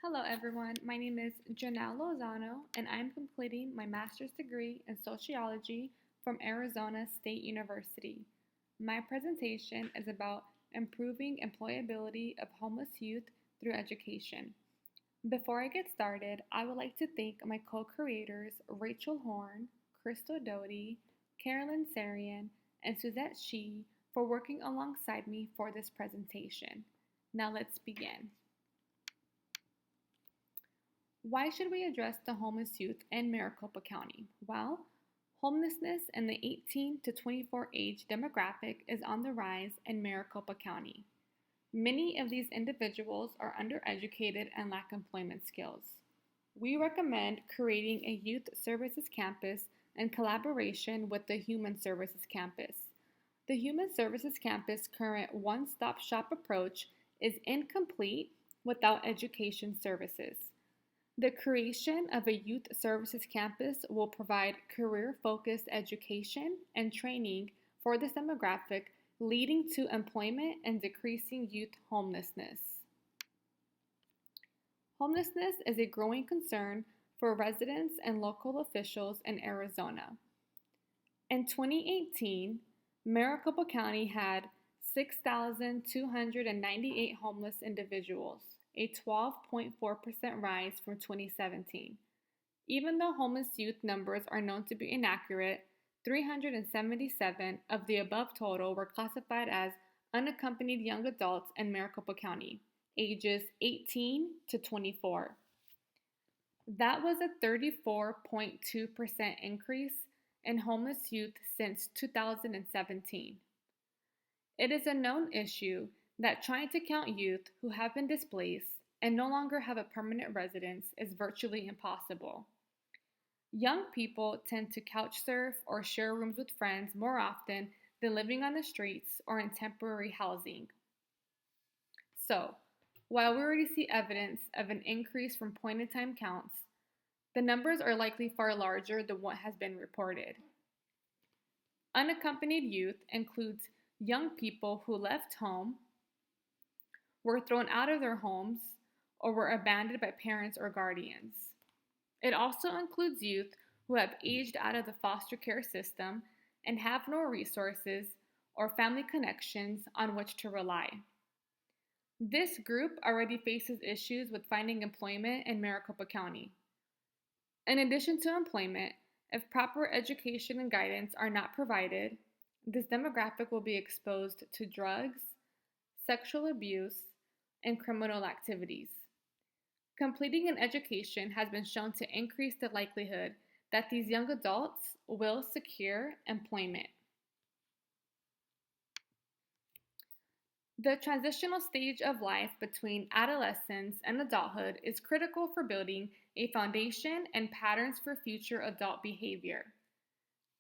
Hello everyone, my name is Janelle Lozano and I'm completing my master's degree in sociology from Arizona State University. My presentation is about improving employability of homeless youth through education. Before I get started, I would like to thank my co-creators Rachel Horn, Crystal Doty, Carolyn Sarian, and Suzette Shee for working alongside me for this presentation. Now let's begin. Why should we address the homeless youth in Maricopa County? Well, homelessness in the 18 to 24 age demographic is on the rise in Maricopa County. Many of these individuals are undereducated and lack employment skills. We recommend creating a youth services campus in collaboration with the Human Services Campus. The Human Services Campus' current one-stop shop approach is incomplete without education services. The creation of a youth services campus will provide career-focused education and training for this demographic, leading to employment and decreasing youth homelessness. Homelessness is a growing concern for residents and local officials in Arizona. In 2018, Maricopa County had 6,298 homeless individuals, a 12.4% rise from 2017. Even though homeless youth numbers are known to be inaccurate, 377 of the above total were classified as unaccompanied young adults in Maricopa County, ages 18 to 24. That was a 34.2% increase in homeless youth since 2017. It is a known issue that trying to count youth who have been displaced and no longer have a permanent residence is virtually impossible. Young people tend to couch surf or share rooms with friends more often than living on the streets or in temporary housing. So, while we already see evidence of an increase from point-in-time counts, the numbers are likely far larger than what has been reported. Unaccompanied youth includes young people who left home, were thrown out of their homes, or were abandoned by parents or guardians. It also includes youth who have aged out of the foster care system and have no resources or family connections on which to rely. This group already faces issues with finding employment in Maricopa County. In addition to employment, if proper education and guidance are not provided, this demographic will be exposed to drugs, sexual abuse, and criminal activities. Completing an education has been shown to increase the likelihood that these young adults will secure employment. The transitional stage of life between adolescence and adulthood is critical for building a foundation and patterns for future adult behavior.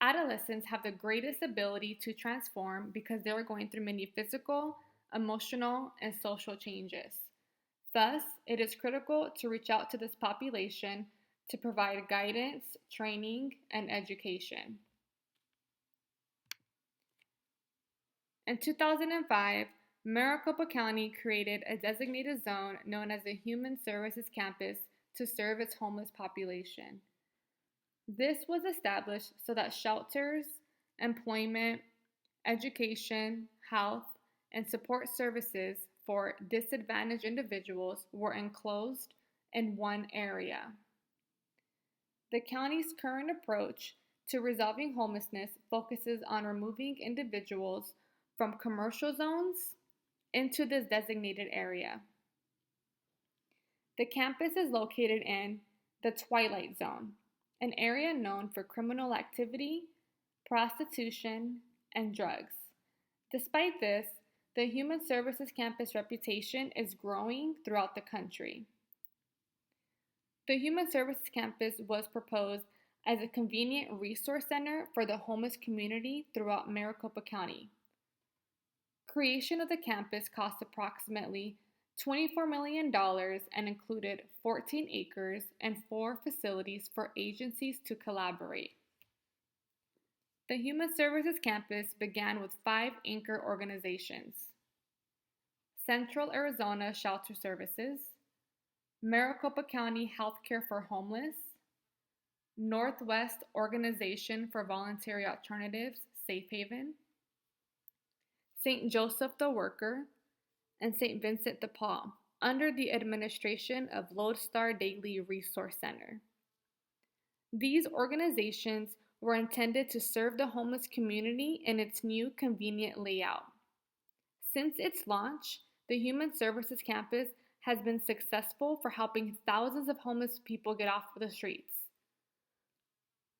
Adolescents have the greatest ability to transform because they are going through many physical, emotional, and social changes. Thus, it is critical to reach out to this population to provide guidance, training, and education. In 2005, Maricopa County created a designated zone known as the Human Services Campus to serve its homeless population. This was established so that shelters, employment, education, health, and support services for disadvantaged individuals were enclosed in one area. The county's current approach to resolving homelessness focuses on removing individuals from commercial zones into this designated area. The campus is located in the Twilight Zone, an area known for criminal activity, prostitution, and drugs. Despite this, the Human Services Campus reputation is growing throughout the country. The Human Services Campus was proposed as a convenient resource center for the homeless community throughout Maricopa County. Creation of the campus cost approximately $24 million and included 14 acres and 4 facilities for agencies to collaborate. The Human Services Campus began with 5 anchor organizations: Central Arizona Shelter Services, Maricopa County Healthcare for Homeless, Northwest Organization for Voluntary Alternatives, Safe Haven, St. Joseph the Worker, and St. Vincent de Paul, under the administration of Lodestar Daily Resource Center. These organizations were intended to serve the homeless community in its new convenient layout. Since its launch, the Human Services Campus has been successful for helping thousands of homeless people get off the streets.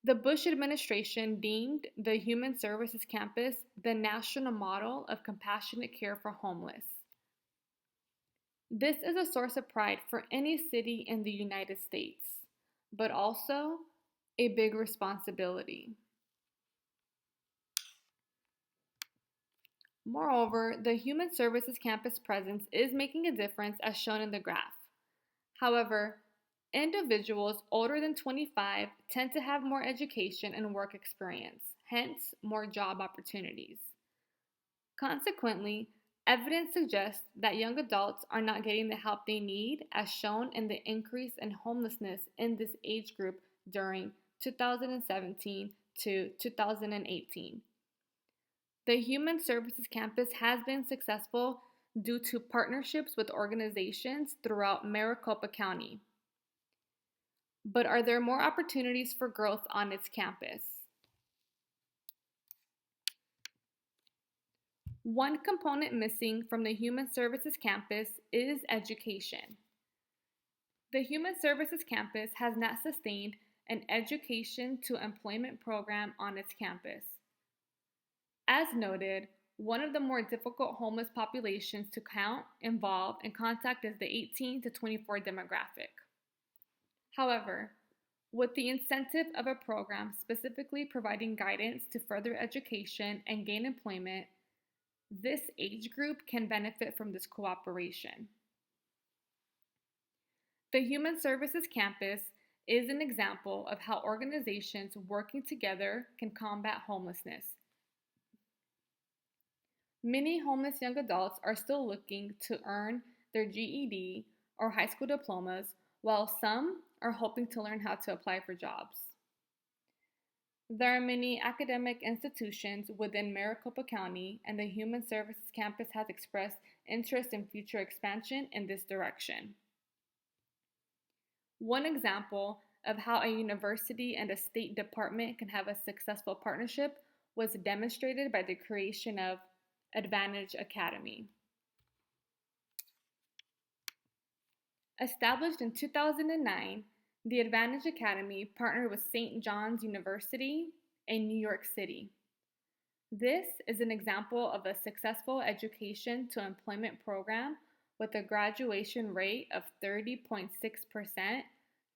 The Bush administration deemed the Human Services Campus the national model of compassionate care for homeless. This is a source of pride for any city in the United States, but also a big responsibility. Moreover, the Human Services Campus presence is making a difference as shown in the graph. However, individuals older than 25 tend to have more education and work experience, hence more job opportunities. Consequently, evidence suggests that young adults are not getting the help they need, as shown in the increase in homelessness in this age group during 2017 to 2018. The Human Services Campus has been successful due to partnerships with organizations throughout Maricopa County. But are there more opportunities for growth on its campus? One component missing from the Human Services Campus is education. The Human Services Campus has not sustained an education to employment program on its campus. As noted, one of the more difficult homeless populations to count, involve, and contact is the 18 to 24 demographic. However, with the incentive of a program specifically providing guidance to further education and gain employment, this age group can benefit from this cooperation. The Human Services Campus is an example of how organizations working together can combat homelessness. Many homeless young adults are still looking to earn their GED or high school diplomas, while some are hoping to learn how to apply for jobs. There are many academic institutions within Maricopa County, and the Human Services Campus has expressed interest in future expansion in this direction. One example of how a university and a state department can have a successful partnership was demonstrated by the creation of Advantage Academy. Established in 2009, the Advantage Academy partnered with St. John's University in New York City. This is an example of a successful education to employment program with a graduation rate of 30.6%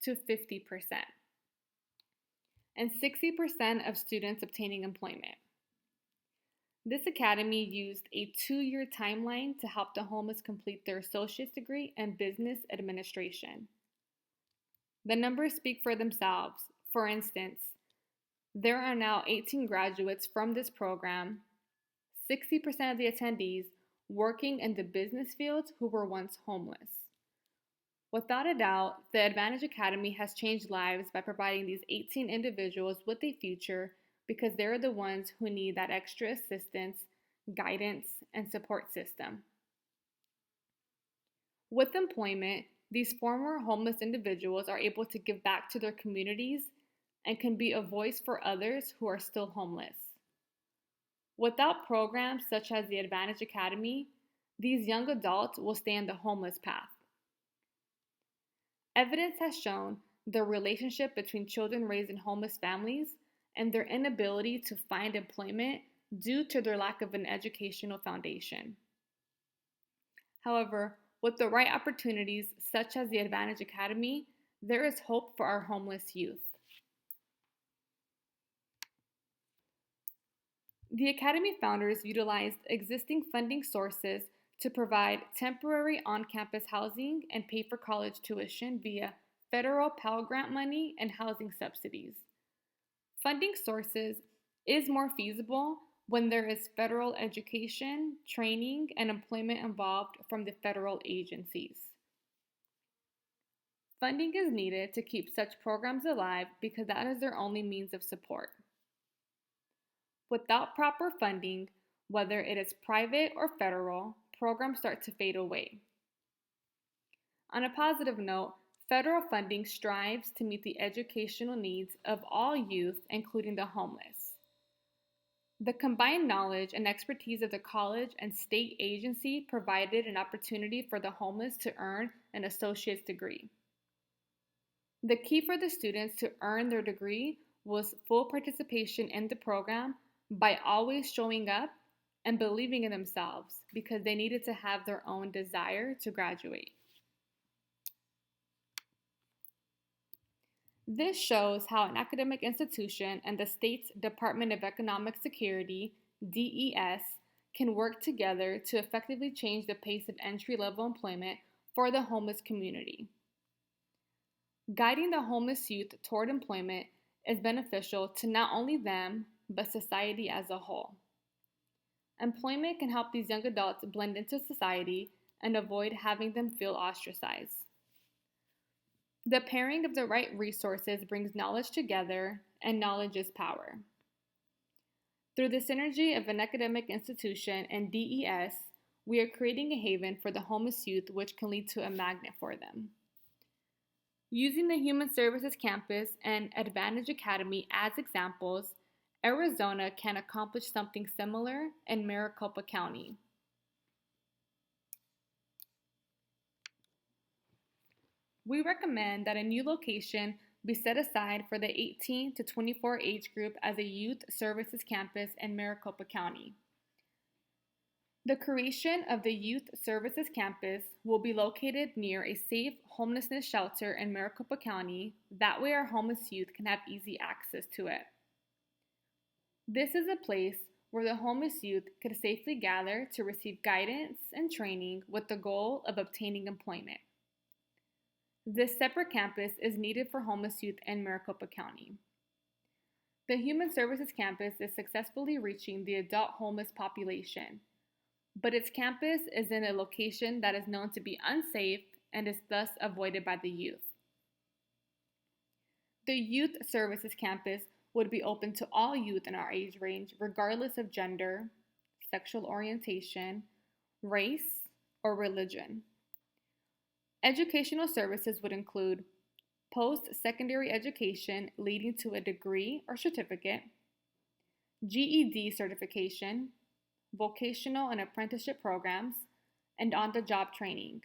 to 50%, and 60% of students obtaining employment. This academy used a 2-year timeline to help the homeless complete their associate's degree in business administration. The numbers speak for themselves. For instance, there are now 18 graduates from this program, 60% of the attendees working in the business fields who were once homeless. Without a doubt, the Advantage Academy has changed lives by providing these 18 individuals with a future, because they're the ones who need that extra assistance, guidance, and support system. With employment, these former homeless individuals are able to give back to their communities and can be a voice for others who are still homeless. Without programs such as the Advantage Academy, these young adults will stay on the homeless path. Evidence has shown the relationship between children raised in homeless families and their inability to find employment due to their lack of an educational foundation. However, with the right opportunities such as the Advantage Academy, there is hope for our homeless youth. The Academy founders utilized existing funding sources to provide temporary on-campus housing and pay for college tuition via federal Pell Grant money and housing subsidies. Funding sources is more feasible when there is federal education, training, and employment involved from the federal agencies. Funding is needed to keep such programs alive because that is their only means of support. Without proper funding, whether it is private or federal, programs start to fade away. On a positive note, federal funding strives to meet the educational needs of all youth, including the homeless. The combined knowledge and expertise of the college and state agency provided an opportunity for the homeless to earn an associate's degree. The key for the students to earn their degree was full participation in the program by always showing up and believing in themselves because they needed to have their own desire to graduate. This shows how an academic institution and the state's Department of Economic Security, DES, can work together to effectively change the pace of entry-level employment for the homeless community. Guiding the homeless youth toward employment is beneficial to not only them, but society as a whole. Employment can help these young adults blend into society and avoid having them feel ostracized. The pairing of the right resources brings knowledge together, and knowledge is power. Through the synergy of an academic institution and DES, we are creating a haven for the homeless youth, which can lead to a magnet for them. Using the Human Services Campus and Advantage Academy as examples, Arizona can accomplish something similar in Maricopa County. We recommend that a new location be set aside for the 18 to 24 age group as a youth services campus in Maricopa County. The creation of the Youth Services Campus will be located near a safe homelessness shelter in Maricopa County. That way our homeless youth can have easy access to it. This is a place where the homeless youth could safely gather to receive guidance and training with the goal of obtaining employment. This separate campus is needed for homeless youth in Maricopa County. The Human Services Campus is successfully reaching the adult homeless population, but its campus is in a location that is known to be unsafe and is thus avoided by the youth. The Youth Services Campus would be open to all youth in our age range, regardless of gender, sexual orientation, race, or religion. Educational services would include post-secondary education leading to a degree or certificate, GED certification, vocational and apprenticeship programs, and on-the-job training.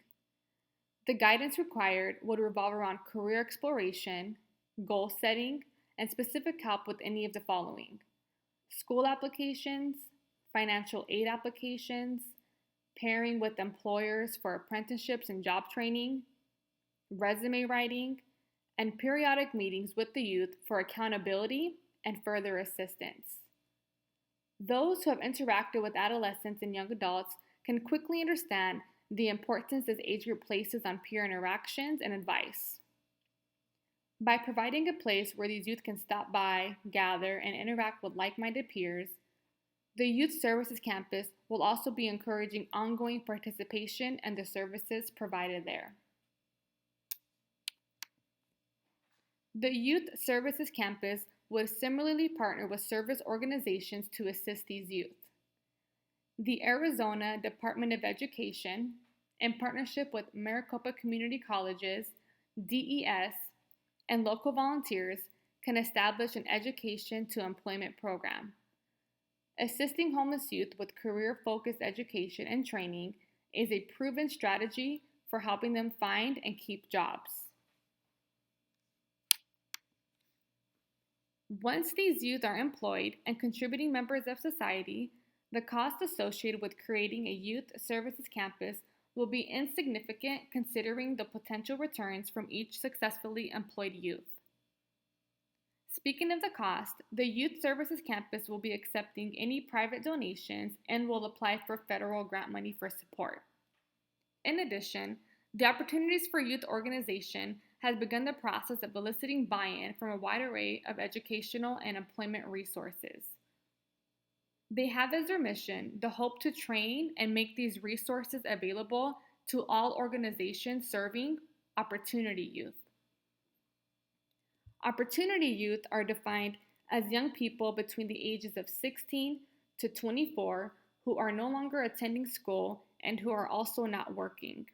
The guidance required would revolve around career exploration, goal setting, and specific help with any of the following: school applications, financial aid applications, pairing with employers for apprenticeships and job training, resume writing, and periodic meetings with the youth for accountability and further assistance. Those who have interacted with adolescents and young adults can quickly understand the importance this age group places on peer interactions and advice. By providing a place where these youth can stop by, gather, and interact with like-minded peers, the Youth Services Campus will also be encouraging ongoing participation in the services provided there. The Youth Services Campus would similarly partner with service organizations to assist these youth. The Arizona Department of Education, in partnership with Maricopa Community Colleges, DES, and local volunteers, can establish an education to employment program. Assisting homeless youth with career-focused education and training is a proven strategy for helping them find and keep jobs. Once these youth are employed and contributing members of society, the cost associated with creating a youth services campus will be insignificant considering the potential returns from each successfully employed youth. Speaking of the cost, the Youth Services Campus will be accepting any private donations and will apply for federal grant money for support. In addition, the Opportunities for Youth organization has begun the process of eliciting buy-in from a wide array of educational and employment resources. They have as their mission the hope to train and make these resources available to all organizations serving opportunity youth. Opportunity youth are defined as young people between the ages of 16 to 24 who are no longer attending school and who are also not working.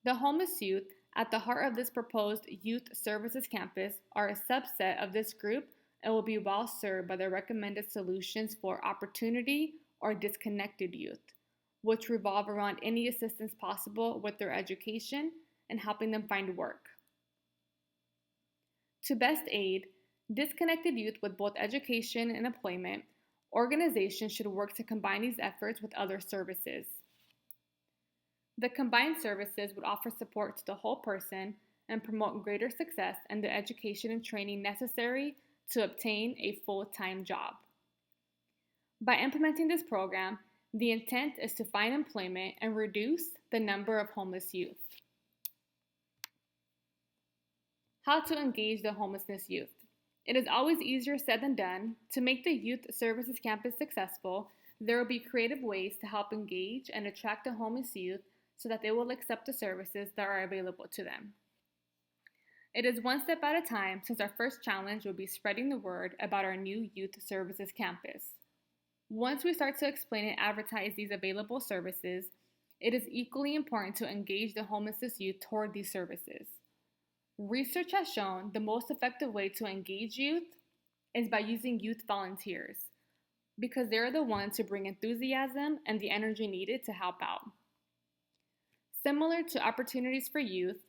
The homeless youth at the heart of this proposed youth services campus are a subset of this group and will be well served by the recommended solutions for opportunity or disconnected youth, which revolve around any assistance possible with their education and helping them find work. To best aid disconnected youth with both education and employment, organizations should work to combine these efforts with other services. The combined services would offer support to the whole person and promote greater success in the education and training necessary to obtain a full-time job. By implementing this program, the intent is to find employment and reduce the number of homeless youth. How to engage the homelessness youth. It is always easier said than done. To make the youth services campus successful, there will be creative ways to help engage and attract the homeless youth so that they will accept the services that are available to them. It is one step at a time, since our first challenge will be spreading the word about our new youth services campus. Once we start to explain and advertise these available services, it is equally important to engage the homelessness youth toward these services. Research has shown the most effective way to engage youth is by using youth volunteers, because they're the ones who bring enthusiasm and the energy needed to help out. Similar to opportunities for youth,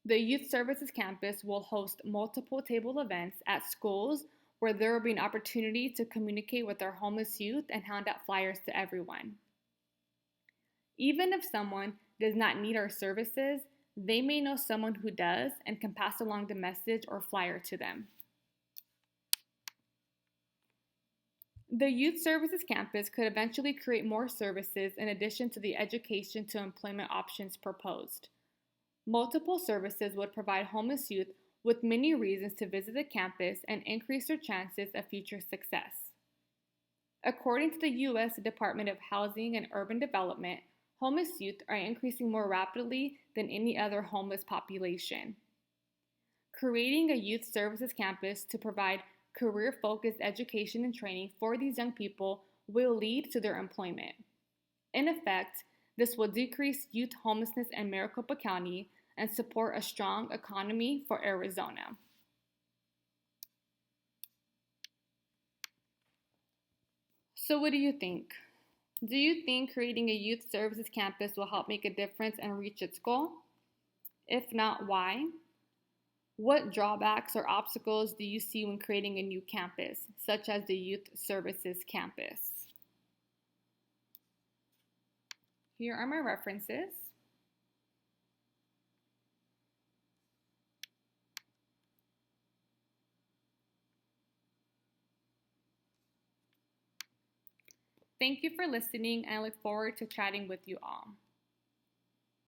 the Youth Services Campus will host multiple table events at schools where there will be an opportunity to communicate with our homeless youth and hand out flyers to everyone. Even if someone does not need our services, they may know someone who does and can pass along the message or flyer to them. The Youth Services Campus could eventually create more services in addition to the education to employment options proposed. Multiple services would provide homeless youth with many reasons to visit the campus and increase their chances of future success. According to the U.S. Department of Housing and Urban Development, homeless youth are increasing more rapidly than any other homeless population. Creating a youth services campus to provide career-focused education and training for these young people will lead to their employment. In effect, this will decrease youth homelessness in Maricopa County and support a strong economy for Arizona. So what do you think? Do you think creating a youth services campus will help make a difference and reach its goal? If not, why? What drawbacks or obstacles do you see when creating a new campus, such as the Youth Services Campus? Here are my references. Thank you for listening, and I look forward to chatting with you all.